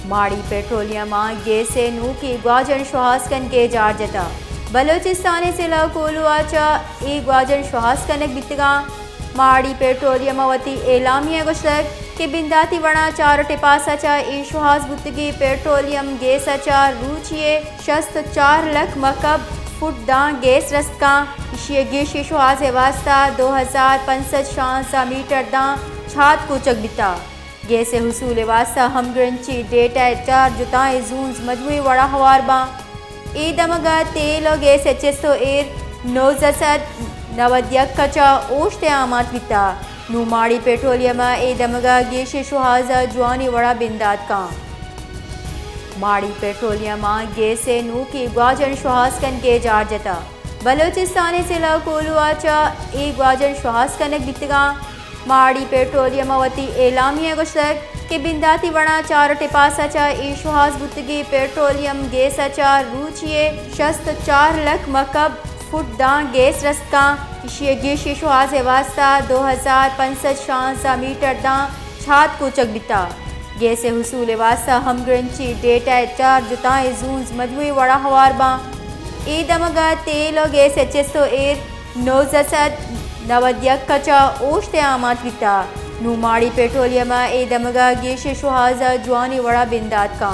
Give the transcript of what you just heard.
माड़ी petroleum gas नू की ग्वाजन शुहासकन के जारजता बलोचिस्तान जिला कोलुआचा ई ग्वाजन शुहासकनक बितगा माड़ी पेट्रोलियम वती एलामिया गुशक के बिंदाती वणा चार टिपासाचा ई शुहास बुतगी पेट्रोलियम गैसाचा रूचिए 64 लाख मकब फुट दा गैस रस्का इशिए गेशी शुहास वास्ता 2500 मीटर दा छात कुचक बिता गैस हुसूल वास्ता हमग्रंची डेटा चार जुताए जून्स मजमुई वड़ा हवारबा ए दमगा तेल और गैस एचएसओ एयर नोजसद नवद्यक कचा ओश्ते आमात बिता नुमाड़ी पेट्रोलियम ए दमगा गेश शुहाजा जुआनी वड़ा बिंदात का माड़ी पेट्रोलियम गैस नू की ग्वाजन शुहासकन के जारजता बलोचिस्तान जिला कोलुआचा ए ग्वाजन शुहासकनक बितगा माड़ी पेट्रोलियम वती एलामिया गुशक के बिंदाती वणा चार टिपासाचा ई शुहास बुतगी पेट्रोलियम गैसाचा रूचिए 64 लाख मकब फुट दा गैस रस्का इशिए गेशी शुहास वास्ता 2500 मीटर दा छात कुचक बिता गैस हुसूल वास्ता हमग्रंची डेटा चार जुताए जून्स मजमुई वड़ा हवारबा ए दमगा तेल और गैस एचएसओ एयर नोजसद नवद्यक कचा ओश्ते आमात बिता नुमाड़ी पेट्रोलियम ए दमगा गेश शुहाजा जुआनी वड़ा बिंदात का